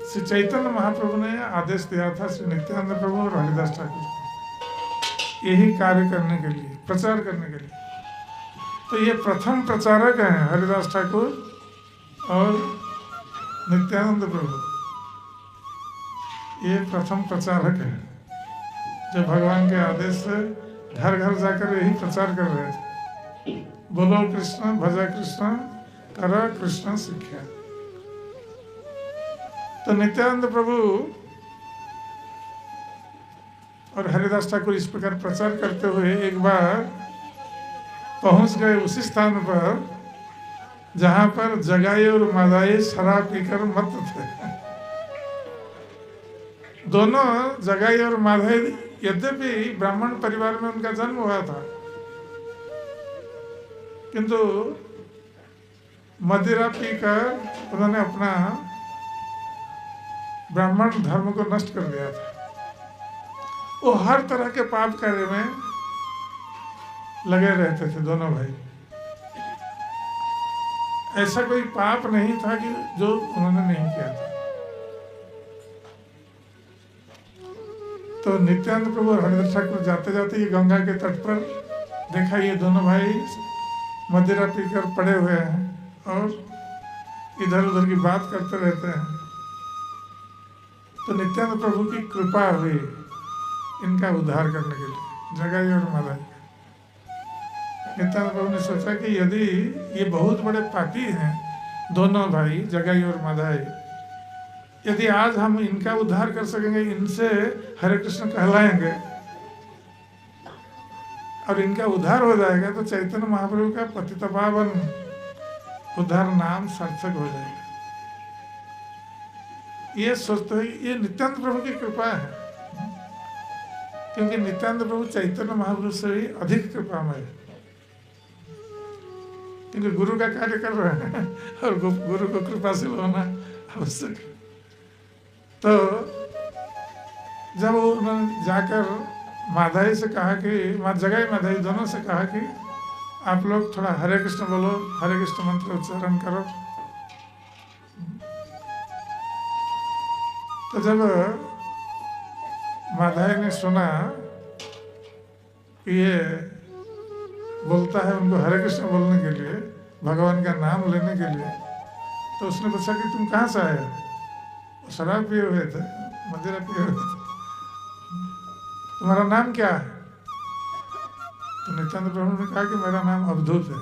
श्री चैतन्य महाप्रभु ने आदेश दिया था श्री नित्यानंद प्रभु और हरिदास ठाकुर को यही कार्य करने के लिए, प्रचार करने के लिए। तो ये प्रथम प्रचारक हैं हरिदास ठाकुर और नित्यानंद प्रभु, ये प्रथम प्रचारक हैं जो भगवान के आदेश से घर घर जाकर यही प्रचार कर रहे थे, बोलो कृष्ण भजा कृष्ण कर कृष्ण शिक्षा। तो नित्यानंद प्रभु और हरिदास ठाकुर इस प्रकार प्रचार करते हुए एक बार पहुंच गए उसी स्थान पर जहां पर जगाई और मादाई शराब पीकर मत थे। दोनों जगाई और मादाई यद्यपि ब्राह्मण परिवार में उनका जन्म हुआ था, किंतु मदिरा पीकर उन्होंने अपना ब्राह्मण धर्म को नष्ट कर दिया था। वो हर तरह के पाप कार्य में लगे रहते थे दोनों भाई। ऐसा कोई पाप नहीं था कि जो उन्होंने नहीं किया था। तो नित्यानंद प्रभु और हरिदास ठाकुर जाते जाते ये गंगा के तट पर देखा, ये दोनों भाई मदिरा पीकर पड़े हुए हैं और इधर उधर की बात करते रहते हैं। तो नित्यानंद प्रभु की कृपा हुई इनका उद्धार करने के लिए, जगाई और मादाई। नित्यानंद प्रभु ने सोचा कि यदि ये बहुत बड़े पापी हैं दोनों भाई जगाई और मादाई, यदि आज हम इनका उद्धार कर सकेंगे, इनसे हरे कृष्ण कहलाएंगे और इनका उद्धार हो जाएगा, तो चैतन्य महाप्रभु का पतितपावन उद्धार नाम सार्थक हो जाएगा। ये सोचते हुए ये नित्यानंद प्रभु की कृपा है, क्योंकि नित्यानंद प्रभु चैतन्य महाप्रभु से भी अधिक कृपामय है, क्योंकि गुरु का कार्य कर रहे हैं और गुरु को कृपाशील होना आवश्यक है। तो जब उन्होंने जाकर मादाई से कहा कि जगाई मादाई दोनों से कहा कि आप लोग थोड़ा हरे कृष्ण बोलो, हरे कृष्ण मंत्र उच्चारण करो। तो जब मादाई ने सुना कि ये बोलता है उनको हरे कृष्ण बोलने के लिए, भगवान का नाम लेने के लिए, तो उसने पूछा कि तुम कहाँ से आए? शराब पिए हुए थे, मदिरा पिए हुए थे, तुम्हारा नाम क्या है? तो नित्यानंद प्रभु ने कहा कि मेरा नाम अवधूत है।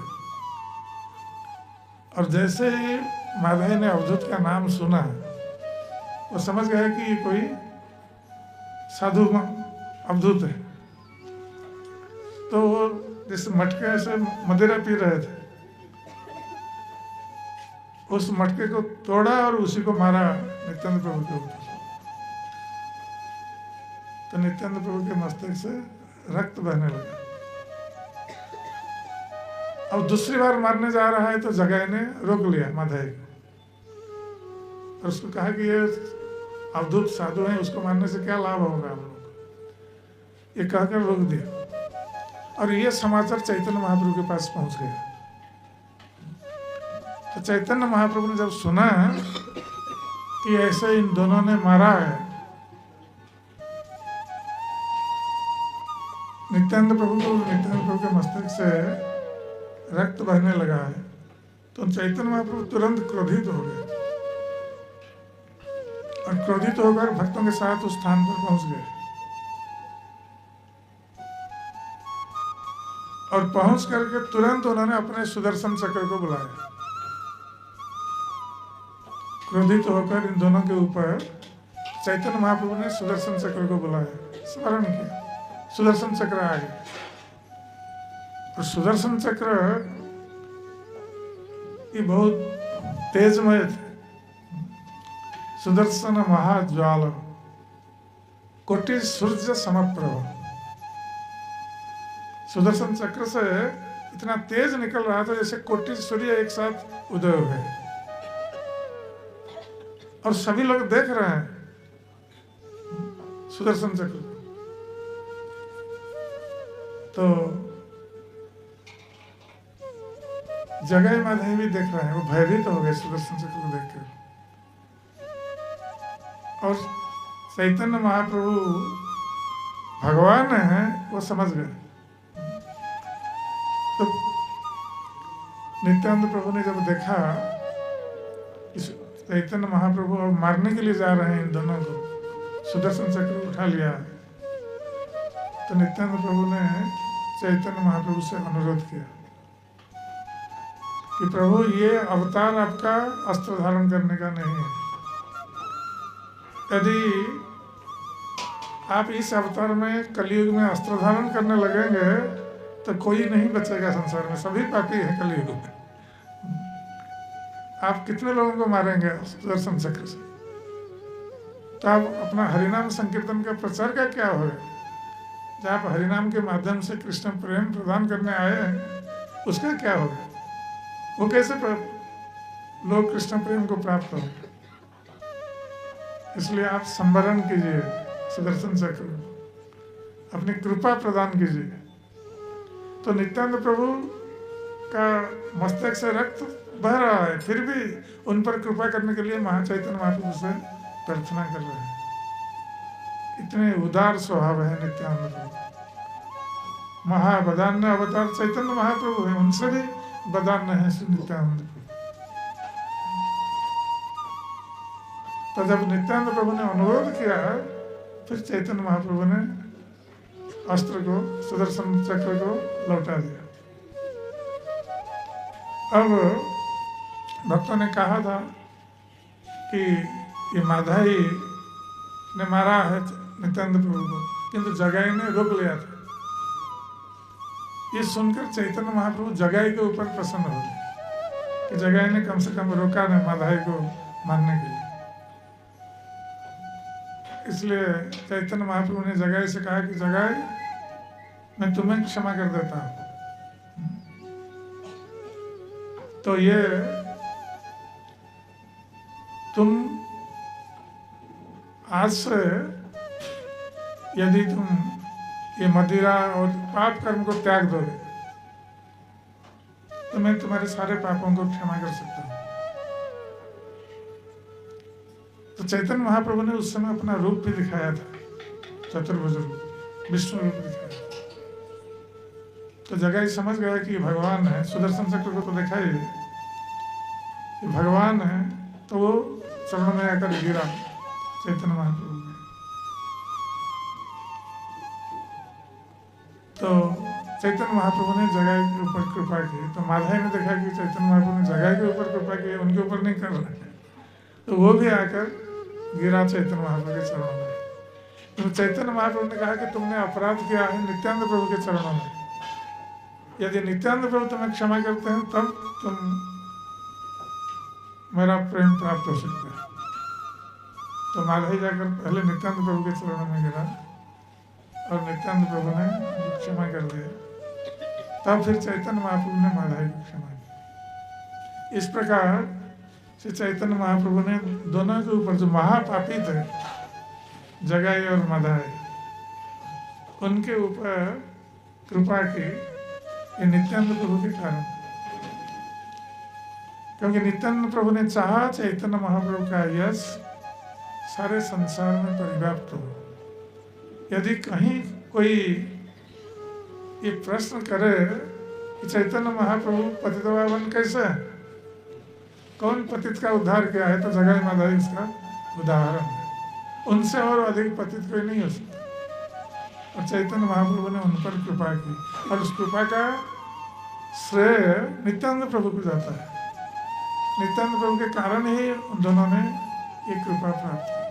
और जैसे ही मादाई ने अवधूत का नाम सुना, वो समझ गया कि ये कोई साधु अवधूत है। तो वो जिस मटके से मदिरा पी रहे थे, उस मटके को तोड़ा और उसी को मारा नित्यानंद प्रभु के ऊपर। तो नित्यानंद प्रभु के मस्तक से रक्त बहने लगा। अब दूसरी बार मारने जा रहा है तो जगाई ने रोक लिया मादाई को और उसको कहा कि ये अवधूत साधु है, उसको मारने से क्या लाभ होगा हम लोग को, ये कहकर रोक दिया। और ये समाचार चैतन्य महाप्रभु के पास पहुंच गया। तो चैतन्य महाप्रभु ने जब सुना कि ऐसे इन दोनों ने मारा है नित्यानंद प्रभु को, नित्यानंद प्रभु के मस्तक से रक्त बहने लगा है, तो चैतन्य महाप्रभु तुरंत क्रोधित हो गए और क्रोधित होकर भक्तों के साथ उस स्थान पर पहुंच गए। और पहुंच करके तुरंत उन्होंने अपने सुदर्शन चक्र को बुलाया। क्रोधित होकर इन दोनों के ऊपर चैतन्य महाप्रभु ने सुदर्शन चक्र को बुलाया, स्मरण किया, सुदर्शन चक्र आ गया। और सुदर्शन चक्र ये बहुत तेजमय थे। सुदर्शन महाज्वाल कोटि सूर्य समप्रभ। सुदर्शन चक्र से इतना तेज निकल रहा था जैसे कोटि सूर्य एक साथ उदय हुए, और सभी लोग देख रहे हैं सुदर्शन चक्र। तो जगाई मादाई भी देख रहे हैं, वो भयभीत हो गए सुदर्शन चक्र को देखकर। और चैतन्य महाप्रभु भगवान है वो समझ गए। तो नित्यानंद प्रभु ने जब देखा इस चैतन्य महाप्रभु अब मारने के लिए जा रहे हैं इन दोनों को, सुदर्शन चक्र उठा लिया, तो नित्यानंद प्रभु ने चैतन्य महाप्रभु से अनुरोध किया कि प्रभु ये अवतार आपका अस्त्र धारण करने का नहीं है। यदि आप इस अवतार में कलयुग में अस्त्र धारण करने लगेंगे तो कोई नहीं बचेगा संसार में, सभी पापी है कलयुग में। आप कितने लोगों को मारेंगे सुदर्शन चक्र से? तो आप अपना हरिनाम संकीर्तन का प्रचार का क्या होगा? जब आप हरिनाम के माध्यम से कृष्ण प्रेम प्रदान करने आए हैं उसका क्या होगा? वो कैसे लोग कृष्ण प्रेम को प्राप्त होंगे? इसलिए आप संवरण कीजिए सुदर्शन चक्र, अपनी कृपा प्रदान कीजिए। तो नित्यानंद प्रभु का मस्तक से रक्त बह रहा है, फिर भी उन पर कृपा करने के लिए महाचैतन्य महाप्रभु से प्रार्थना कर रहे हैं। इतने उदार स्वभाव है नित्यानंद प्रभु। महाबदान्य अवतार चैतन्य महाप्रभु है, उनसे भी बदान्य है नित्यानंद प्रभु। तो जब नित्यानंद प्रभु ने अनुरोध किया, फिर चैतन्य महाप्रभु ने अस्त्र को, सुदर्शन चक्र को लौटा दिया। अब भक्तों ने कहा था कि ये माधाई ने मारा है नित्यानंद प्रभु को, किंतु जगाई ने रोक लिया था। ये सुनकर चैतन्य महाप्रभु जगाई के ऊपर प्रसन्न हो गए कि जगाई ने कम से कम रोका नहीं माधाई को मारने के लिए। इसलिए चैतन्य महाप्रभु ने जगाई से कहा कि जगाई, मैं तुम्हें क्षमा कर देता हूं। तो ये तुम आज से यदि तुम ये मदिरा और पाप कर्म को त्याग दोगे तो मैं तुम्हारे सारे पापों को क्षमा कर सकता हूं। तो चैतन्य महाप्रभु ने उस समय अपना रूप भी दिखाया था, चतुर्भुज रूप, विष्णु रूप दिखाया। तो जगाई समझ गया कि भगवान है। सुदर्शन चक्र को तो देखा ही है कि भगवान है, तो वो चरणों में आकर गिरा चैतन्य महाप्रभु में। तो चैतन्य महाप्रभु ने जगाई के ऊपर कृपा की। तो माधाई ने देखा कि चैतन्य महाप्रभु ने जगाई के ऊपर कृपा की, उनके ऊपर नहीं कर रहे हैं, तो वो भी आकर गिरा चैतन्य महाप्रभु के चरणों में। तो चैतन्य महाप्रभु ने कहा कि तुमने अपराध किया है नित्यानंद प्रभु के चरणों में। यदि नित्यानंद प्रभु तुम्हें क्षमा करते हैं तब तुम मेरा प्रेम प्राप्त हो सकता है। तो माधाई जाकर पहले नित्यानंद प्रभु के चरणों में गिरा और नित्यानंद प्रभु ने क्षमा कर दिया। तब फिर चैतन्य महाप्रभु ने माधाई को क्षमा की। इस प्रकार श्री चैतन्य महाप्रभु ने दोनों के ऊपर जो महापापी थे, जगाई और माधाई, उनके ऊपर कृपा की, ये नित्यानंद प्रभु के कारण। क्योंकि नित्यानंद प्रभु ने चाहा चैतन्य महाप्रभु का यश सारे संसार में परिव्याप्त हो। यदि कहीं कोई ये प्रश्न करे कि चैतन्य महाप्रभु पतितपावन कैसे है, कौन पतित का उद्धार किया है, तो जगाई माधाई उसका उदाहरण है। उनसे और अधिक पतित कोई नहीं हो सकता। और चैतन्य महाप्रभु ने उन पर कृपा की और उस कृपा का श्रेय नित्यानंद प्रभु को जाता है। नित्यानंद प्रभु के कारण ही उन दोनों ने ये कृपा प्राप्त की।